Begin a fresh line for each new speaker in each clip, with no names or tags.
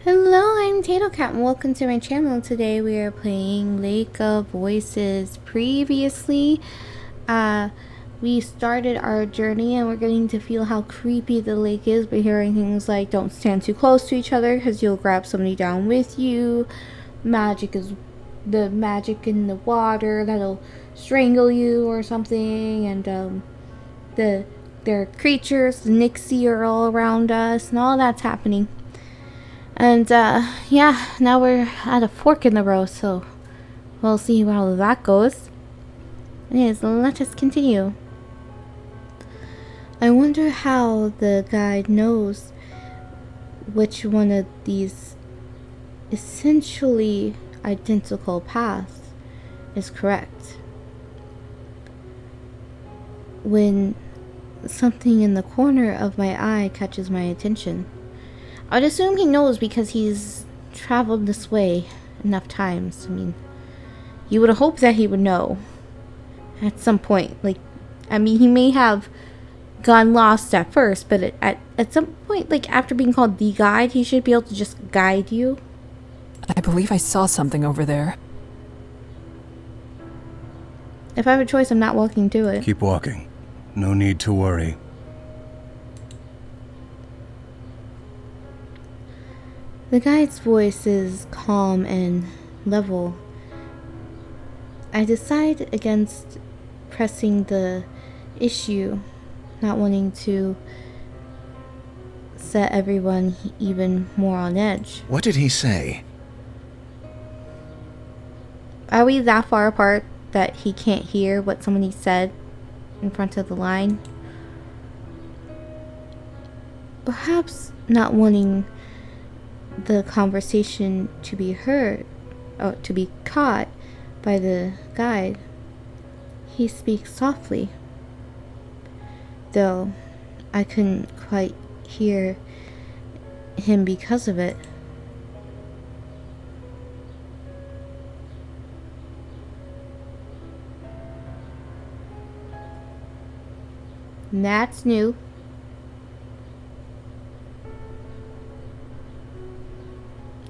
Hello, I'm Tato Cat and welcome to my channel. Today we are playing Lake of Voices. Previously, we started our journey and we're getting to feel how creepy the lake is by hearing things like don't stand too close to each other because you'll grab somebody down with you. Magic is the magic in the water that'll strangle you or something, and there are creatures, the Nixie are all around us and all that's happening. And, yeah, now we're at a fork in the road, so we'll see how that goes. Anyways, let us continue. I wonder how the guide knows which one of these essentially identical paths is correct. When something in the corner of my eye catches my attention, I'd assume he knows because he's traveled this way enough times. I mean, you would hope that he would know at some point. Like, I mean, he may have gone lost at first, but at some point, like after being called the guide, he should be able to just guide you.
I believe I saw something over there.
If I have a choice, I'm not walking to it.
Keep walking. No need to worry.
The guide's voice is calm and level. I decide against pressing the issue, not wanting to set everyone even more on edge.
What did he say?
Are we that far apart that he can't hear what somebody said in front of the line? Perhaps not wanting the conversation to be heard or to be caught by the guide, he speaks softly, though I couldn't quite hear him because of it. And that's new.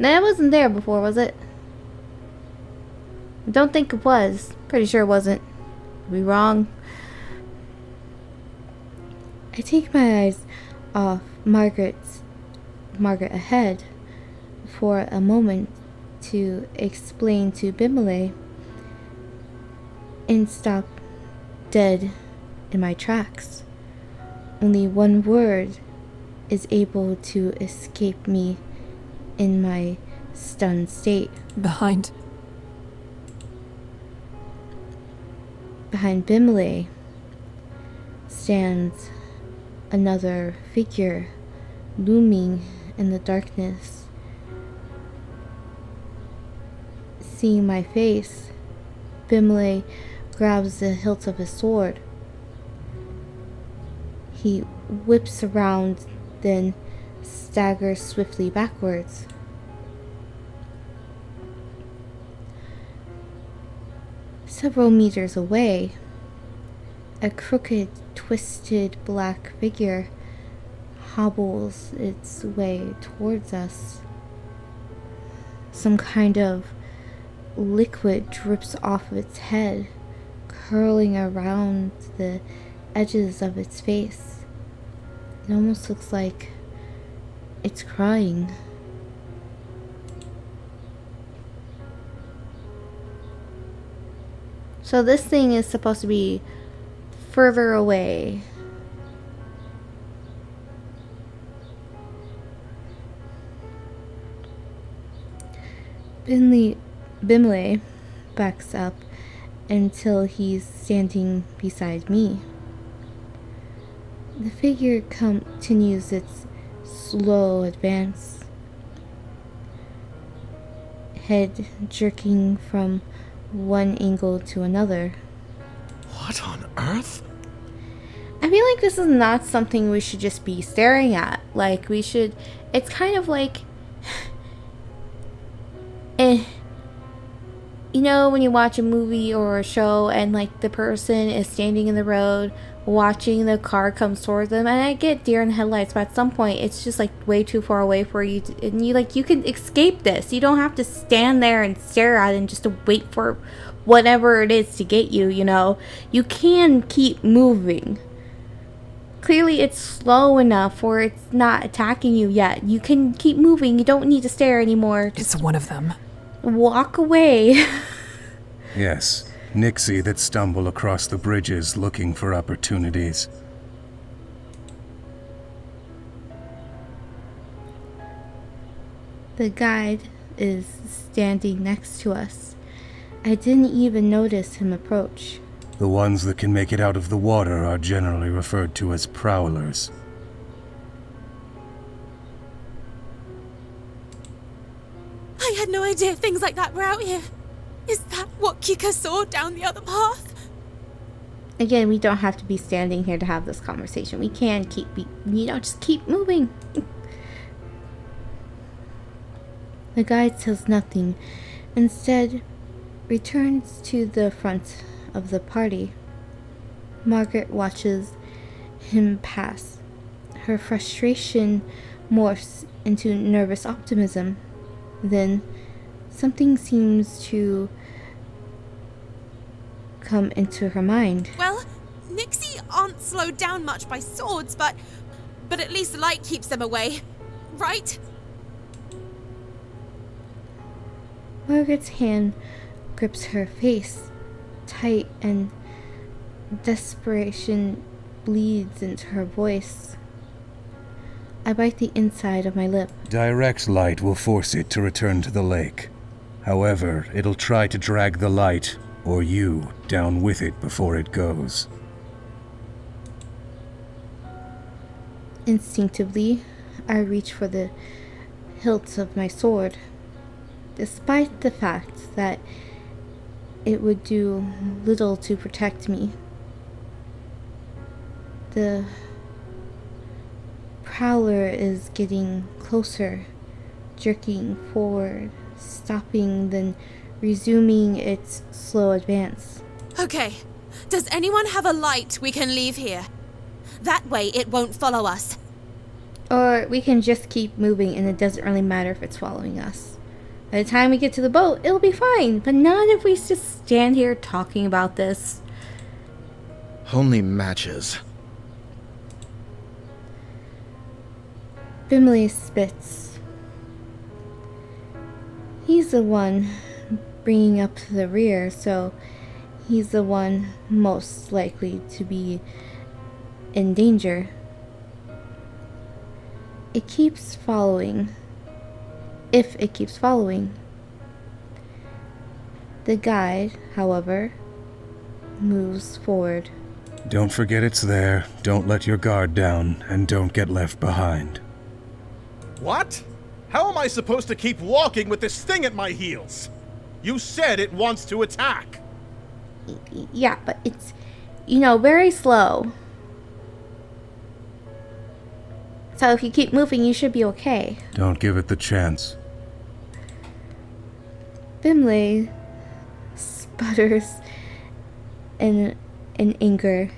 That wasn't there before, was it? I don't think it was. Pretty sure it wasn't. Could be wrong. I take my eyes off Margaret ahead for a moment to explain to Bimile and stop dead in my tracks. Only one word is able to escape me in my stunned state. Behind Bimile stands another figure looming in the darkness. Seeing my face, Bimile grabs the hilt of his sword. He whips around, then staggers swiftly backwards. Several meters away, a crooked, twisted black figure hobbles its way towards us. Some kind of liquid drips off of its head, curling around the edges of its face. It almost looks like it's crying. So this thing is supposed to be further away. Bimile backs up until he's standing beside me. The figure continues its slow advance, head jerking from one angle to another.
What on earth?
I feel like this is not something we should just be staring at. Like, we should... It's kind of like... You know, when you watch a movie or a show and, like, the person is standing in the road watching the car come towards them, and I get deer in the headlights, but at some point it's just like way too far away for you to, and you can escape this. You don't have to stand there and stare at it and just to wait for whatever it is to get you, you know. You can keep moving. Clearly it's slow enough where it's not attacking you yet. You can keep moving. You don't need to stare anymore. Just
It's one of them.
walk away.
Yes, Nixie that stumble across the bridges looking for opportunities.
The guide is standing next to us. I didn't even notice him approach.
The ones that can make it out of the water are generally referred to as prowlers.
I had no idea things like that were out here. Is that what Kika saw down the other path?
Again, we don't have to be standing here to have this conversation. We can just keep moving. The guide says nothing. Instead, returns to the front of the party. Margaret watches him pass. Her frustration morphs into nervous optimism. Then, something seems to come into her mind.
Well, Nixie aren't slowed down much by swords, but at least the light keeps them away, right?
Margaret's hand grips her face tight, and desperation bleeds into her voice. I bite the inside of my lip.
Direct light will force it to return to the lake. However, it'll try to drag the light, or you, down with it before it goes.
Instinctively, I reach for the hilt of my sword, despite the fact that it would do little to protect me. The prowler is getting closer, jerking forward, stopping, then resuming its slow advance.
Okay, does anyone have a light we can leave here? That way it won't follow us.
Or we can just keep moving and it doesn't really matter if it's following us. By the time we get to the boat, it'll be fine, but not if we just stand here talking about this.
Only matches.
Bimley spits. He's the one bringing up the rear, so he's the one most likely to be in danger. It keeps following. If it keeps following. The guide, however, moves forward.
Don't forget it's there, don't let your guard down, and don't get left behind.
What? How am I supposed to keep walking with this thing at my heels? You said it wants to attack.
Yeah, but it's, very slow. So if you keep moving, you should be okay.
Don't give it the chance.
Bimley sputters in anger,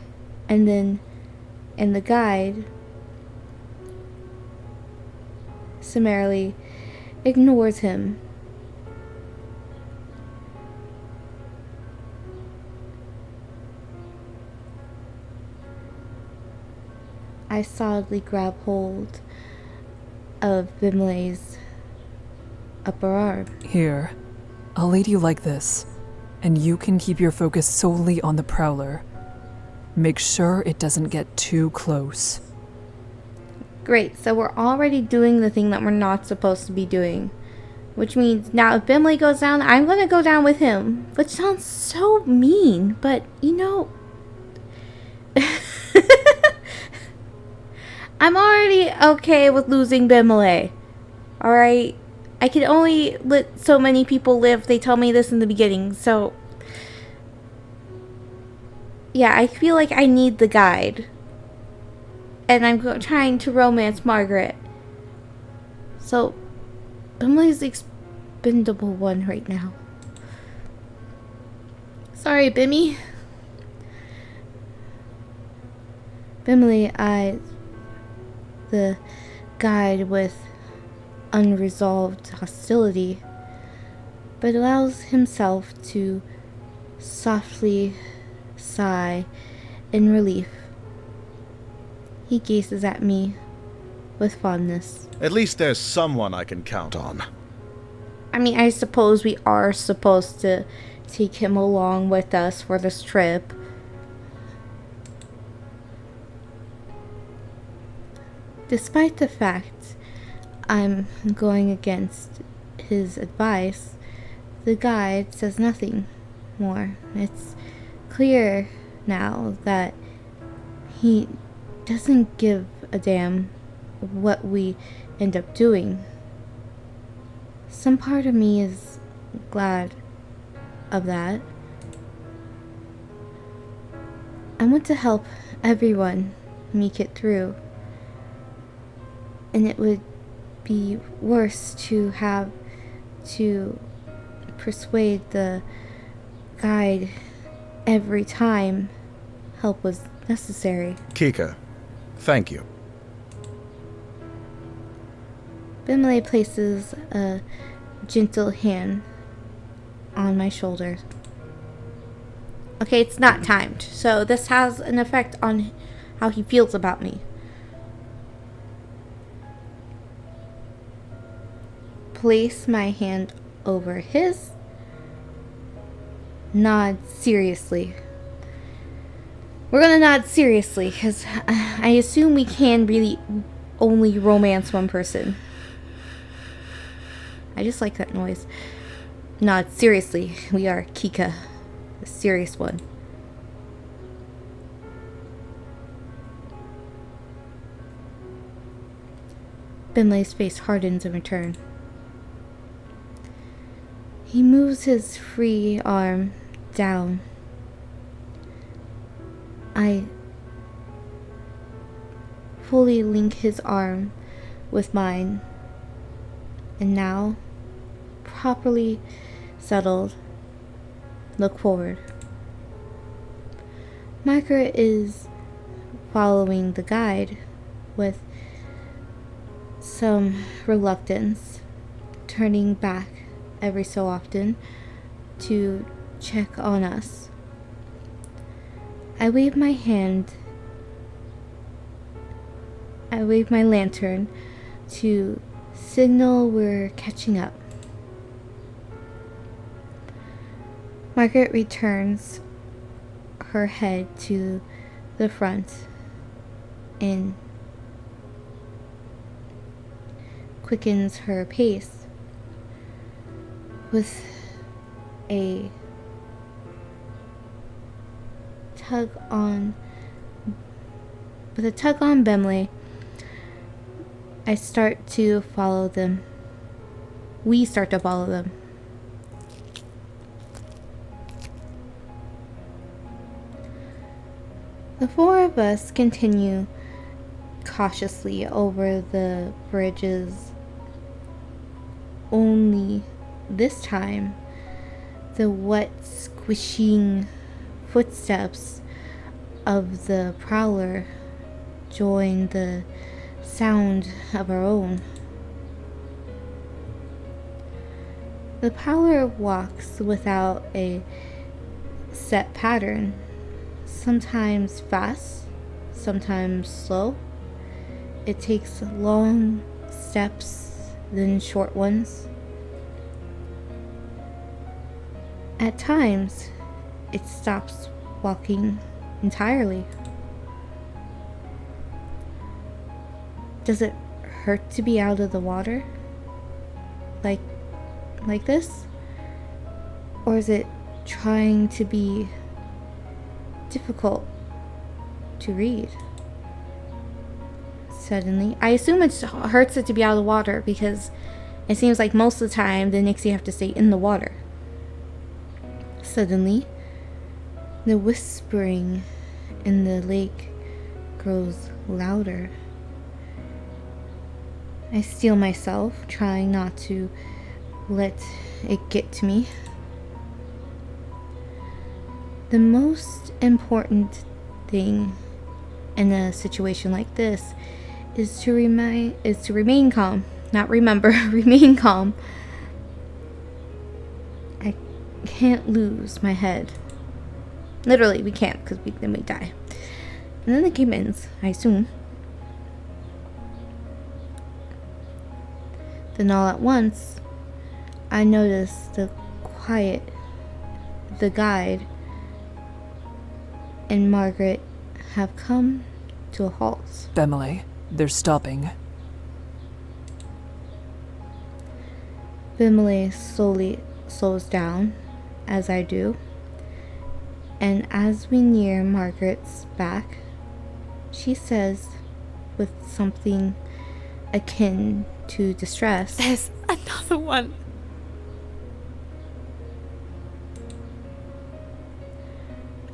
and the guide summarily ignores him. I solidly grab hold of Bimley's upper arm.
Here, I'll lead you like this, and you can keep your focus solely on the prowler. Make sure it doesn't get too close.
Great, so we're already doing the thing that we're not supposed to be doing. Which means now if Bimley goes down, I'm gonna go down with him. Which sounds so mean, but I'm already okay with losing Bimley. Alright? I can only let so many people live. They tell me this in the beginning, so yeah, I feel like I need the guide. And I'm trying to romance Margaret. So, Bimley's the expendable one right now. Sorry, Bimmy. Bimley eyes the guide with unresolved hostility, but allows himself to softly sigh in relief. He gazes at me with fondness.
At least there's someone I can count on.
I mean, I suppose we are supposed to take him along with us for this trip. Despite the fact I'm going against his advice, the guide says nothing more. It's clear now that he doesn't give a damn what we end up doing. Some part of me is glad of that. I want to help everyone make it through. And it would be worse to have to persuade the guide every time help was necessary.
Kika, thank you.
Bimley places a gentle hand on my shoulder. Okay, it's not timed, so this has an effect on how he feels about me. Place my hand over his. Nod seriously. We're gonna nod seriously, because I assume we can really only romance one person. I just like that noise. Nod seriously. We are Kika, the serious one. Bimley's face hardens in return. He moves his free arm down. I fully link his arm with mine, and now, properly settled, look forward. Margaret is following the guide with some reluctance, turning back every so often to check on us. I wave my lantern to signal we're catching up. Margaret returns her head to the front and quickens her pace. With a tug on Bimley, I start to follow them. We start to follow them. The four of us continue cautiously over the bridges. Only this time, the wet, squishing footsteps of the prowler join the sound of our own. The prowler walks without a set pattern, sometimes fast, sometimes slow. It takes long steps, then short ones. At times, it stops walking entirely. Does it hurt to be out of the water? Like this? Or is it trying to be difficult to read? Suddenly, I assume it hurts it to be out of the water because it seems like most of the time the Nixie have to stay in the water. Suddenly, the whispering in the lake grows louder. I steel myself, trying not to let it get to me. The most important thing in a situation like this is to remain calm. Not remember, remain calm. I can't lose my head. Literally, we can't, because then we die. And then the game ends, I assume. Then all at once, I notice the guide, and Margaret have come to a halt.
Bemele, they're stopping.
Bemele slowly slows down, as I do, and as we near Margaret's back, she says, with something akin to distress,
There's another one.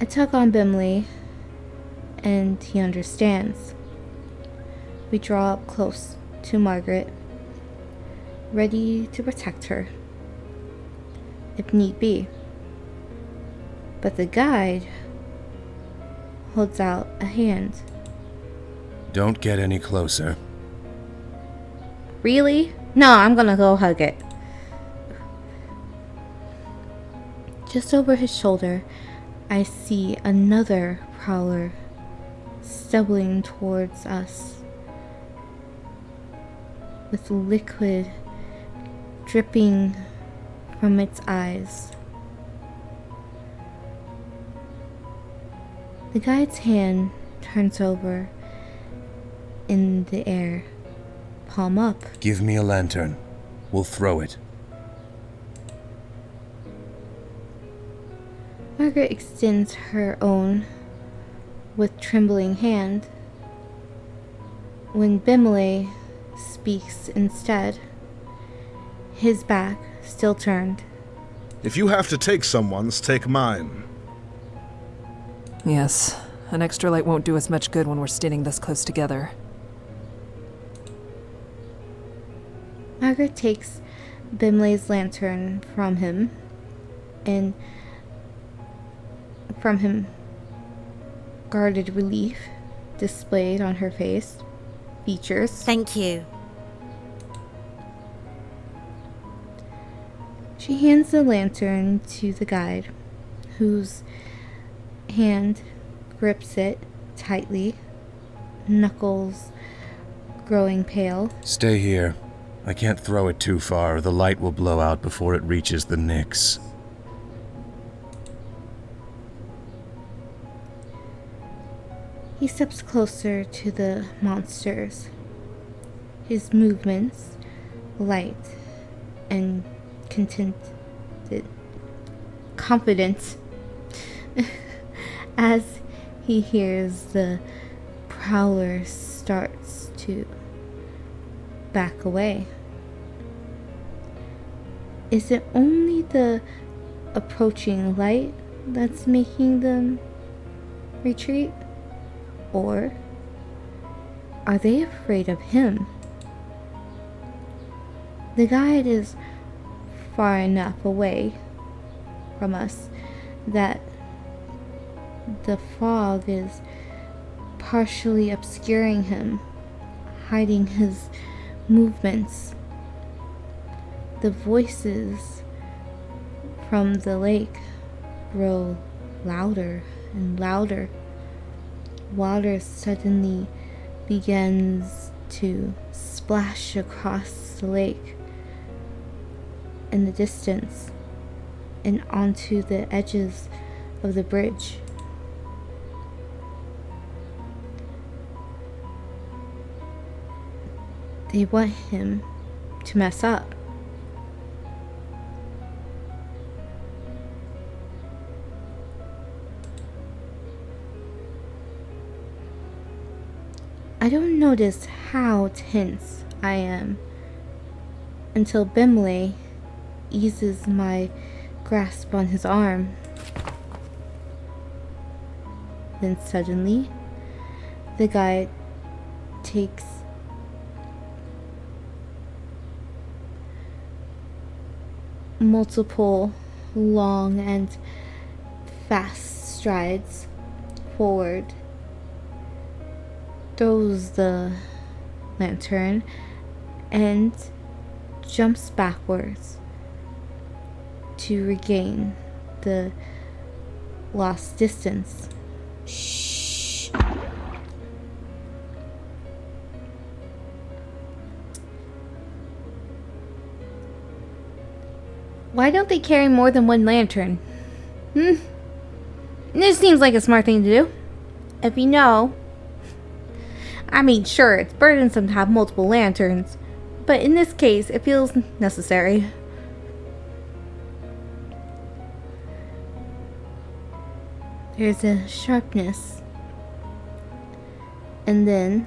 I tug on Bimley, and he understands. We draw up close to Margaret, ready to protect her, if need be. But the guide holds out a hand.
Don't get any closer.
Really? No, I'm gonna go hug it. Just over his shoulder, I see another prowler stumbling towards us with liquid dripping from its eyes. The guide's hand turns over in the air, palm up.
Give me a lantern. We'll throw it.
Margaret extends her own with trembling hand. When Bimley speaks instead, his back still turned.
If you have to take someone's, take mine.
Yes, an extra light won't do us much good when we're standing this close together.
Margaret takes Bimley's lantern from him, and from him, guarded relief displayed on her face, features.
Thank you.
She hands the lantern to the guide, whose hand grips it tightly, knuckles growing pale.
Stay here. I can't throw it too far. The light will blow out before it reaches the Nyx.
He steps closer to the monsters, his movements light and confident as he hears the prowler starts to back away. Is it only the approaching light that's making them retreat? Or are they afraid of him? The guide is far enough away from us that the fog is partially obscuring him, hiding his movements. The voices from the lake grow louder and louder. Water suddenly begins to splash across the lake in the distance and onto the edges of the bridge. They want him to mess up. I don't notice how tense I am until Bimley eases my grasp on his arm. Then suddenly, the guide takes multiple long and fast strides forward throws the lantern and jumps backwards to regain the lost distance.
Shh.
Why don't they carry more than one lantern? This seems like a smart thing to do. If you know. I mean, sure, it's burdensome to have multiple lanterns, but in this case, it feels necessary. There's a sharpness, and then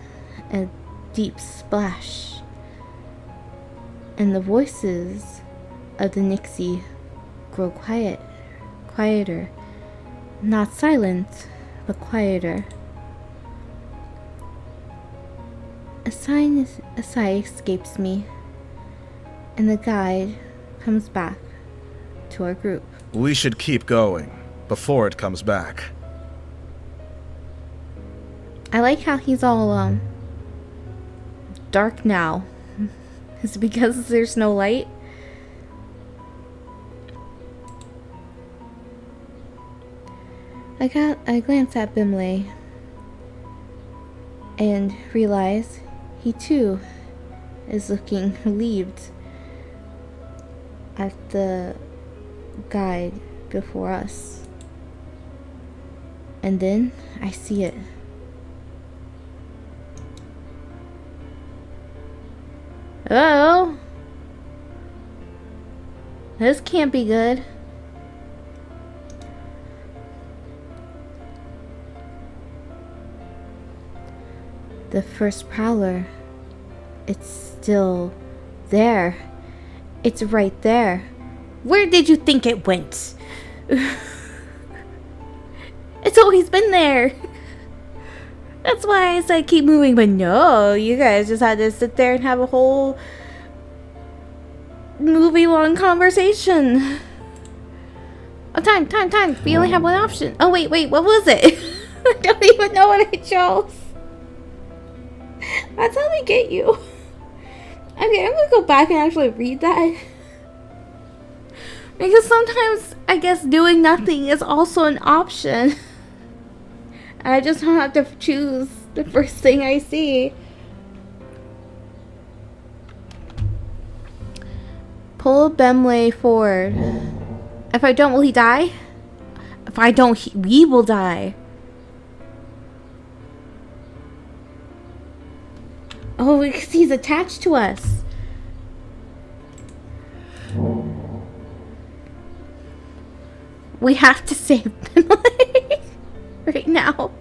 a deep splash, and the voices of the Nixie grow quieter, not silent, but quieter. A sigh escapes me, and the guide comes back to our group.
We should keep going before it comes back.
I like how he's all dark now. Is it because there's no light? I glance at Bimley and realize he too is looking relieved at the guide before us. And then I see it. Oh, this can't be good. The first prowler, it's still there. It's right there. Where did you think it went? It's always been there. That's why I said keep moving, but no, you guys just had to sit there and have a whole movie-long conversation. Oh, time. We only have one option. Oh, wait, what was it? I don't even know what I chose. That's how they get you. Okay, I'm gonna go back and actually read that. Because sometimes, I guess, doing nothing is also an option. I just don't have to choose the first thing I see. Pull Bemley forward. If I don't, will he die? If I don't, we will die. Oh, because he's attached to us. We have to save Bimley right now.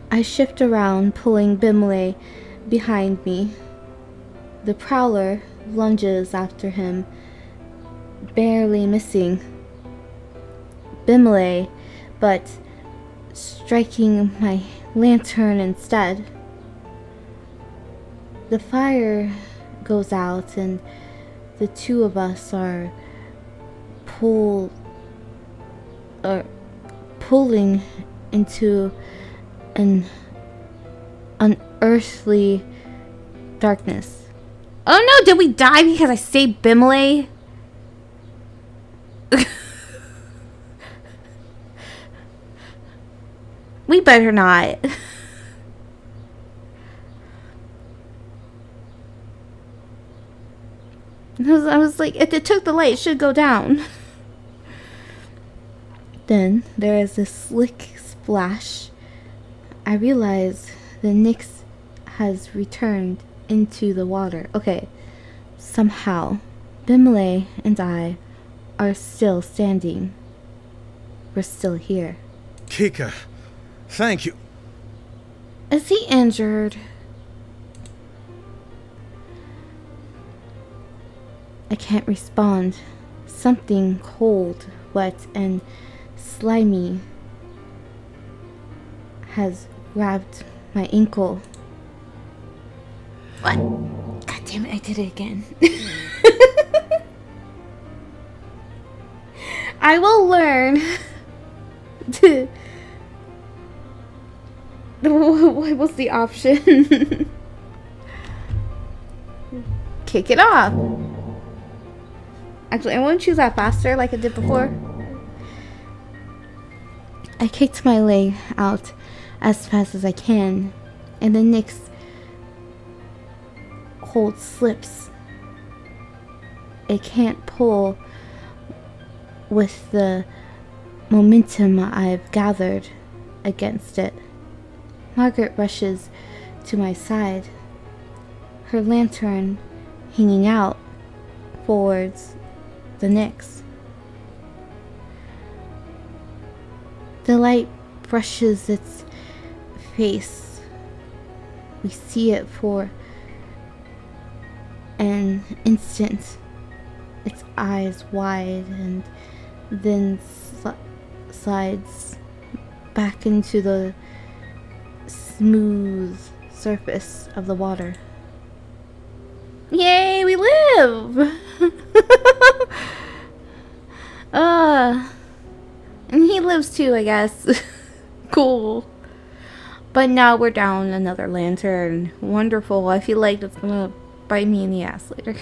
I shift around, pulling Bimley behind me. The prowler lunges after him, barely missing Bimley, but striking my lantern instead. The fire goes out and the two of us are pulling into an unearthly darkness. Oh no, did we die because I saved Bimley? We better not. I was like, if it took the light, it should go down. Then there is a slick splash. I realize the Nyx has returned into the water. Okay, somehow Bimley and I are still standing. We're still here.
Kika, thank you.
Is he injured? I can't respond. Something cold, wet, and slimy has grabbed my ankle. What? God damn it, I did it again. I will learn to What was the option? Kick it off. Actually, I want to choose that faster like I did before. I kicked my leg out as fast as I can, and the Nick's hold slips. It can't pull with the momentum I've gathered against it. Margaret rushes to my side, her lantern hanging out towards the Nyx. The light brushes its face. We see it for an instant, its eyes wide, and then slides back into the smooth surface of the water. Yay, we live! And he lives too, I guess. Cool. But now we're down another lantern. Wonderful. I feel like that's gonna bite me in the ass later.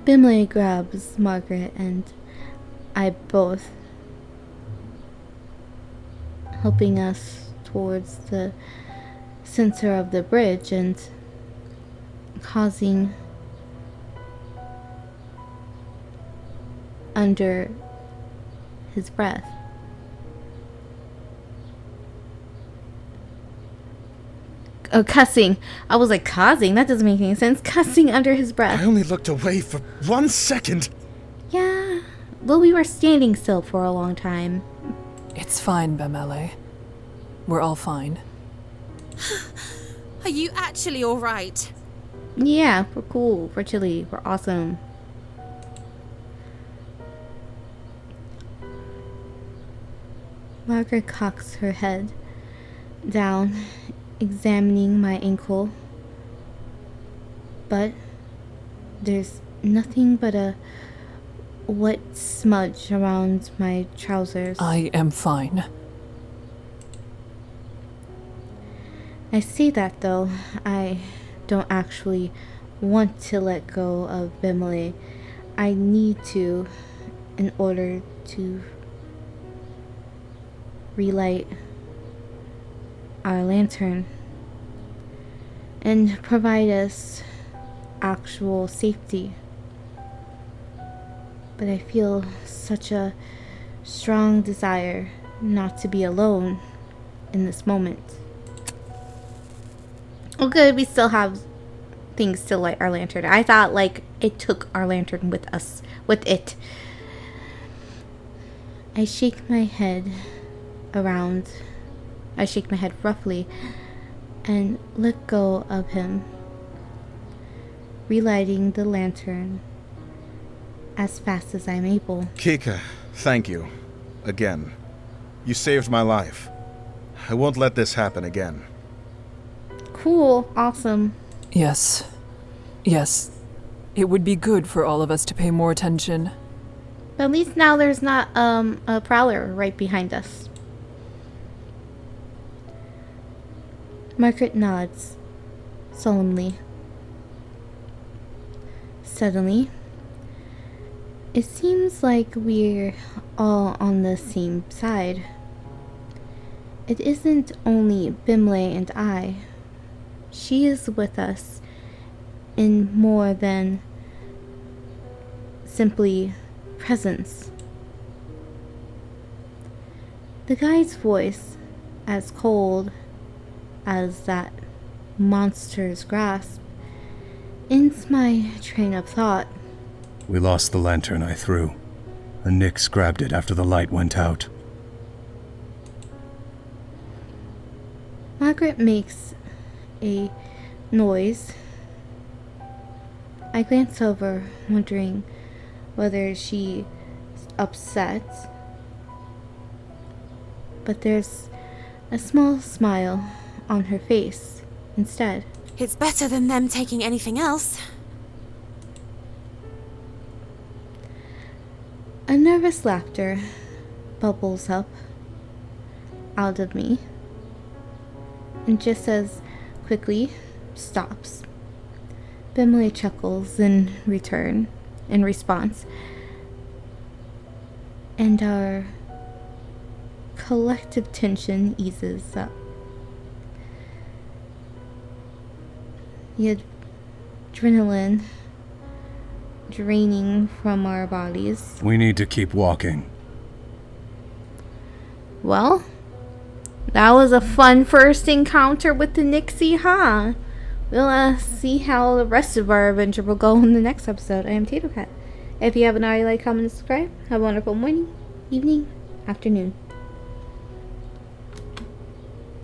Bimley grabs Margaret and I both, helping us towards the center of the bridge and causing under his breath. Oh, cussing. I was like, causing? That doesn't make any sense. Cussing under his breath.
I only looked away for 1 second.
Yeah. Well, we were standing still for a long time.
It's fine, Bemele. We're all fine.
Are you actually alright?
Yeah, we're cool. We're chilly. We're awesome. Margaret cocks her head down, examining my ankle. But there's nothing but a wet smudge around my trousers.
I am fine.
I say that though, I don't actually want to let go of Bimley. I need to in order to relight our lantern and provide us actual safety. But I feel such a strong desire not to be alone in this moment. Oh good, we still have things to light our lantern. I thought like it took our lantern with us, with it. I shake my head around. I shake my head roughly and let go of him, relighting the lantern as fast as I'm able.
Kika, thank you. Again. You saved my life. I won't let this happen again.
Cool, awesome.
Yes. Yes. It would be good for all of us to pay more attention.
But at least now there's not a prowler right behind us. Margaret nods solemnly. Suddenly, it seems like we're all on the same side. It isn't only Bimley and I. She is with us in more than simply presence. The guy's voice, as cold as that monster's grasp, ends my train of thought.
We lost the lantern I threw. A Nyx grabbed it after the light went out.
Margaret makes a noise. I glance over, wondering whether she's upset. But there's a small smile on her face instead.
It's better than them taking anything else.
A nervous laughter bubbles up. out of me. And just as quickly stops. Bimley chuckles in response. And our collective tension eases up. The adrenaline draining from our bodies.
We need to keep walking.
Well, that was a fun first encounter with the Nixie, huh? We'll see how the rest of our adventure will go in the next episode. I am Tato Cat. If you haven't already, like, comment, and subscribe. Have a wonderful morning, evening, afternoon.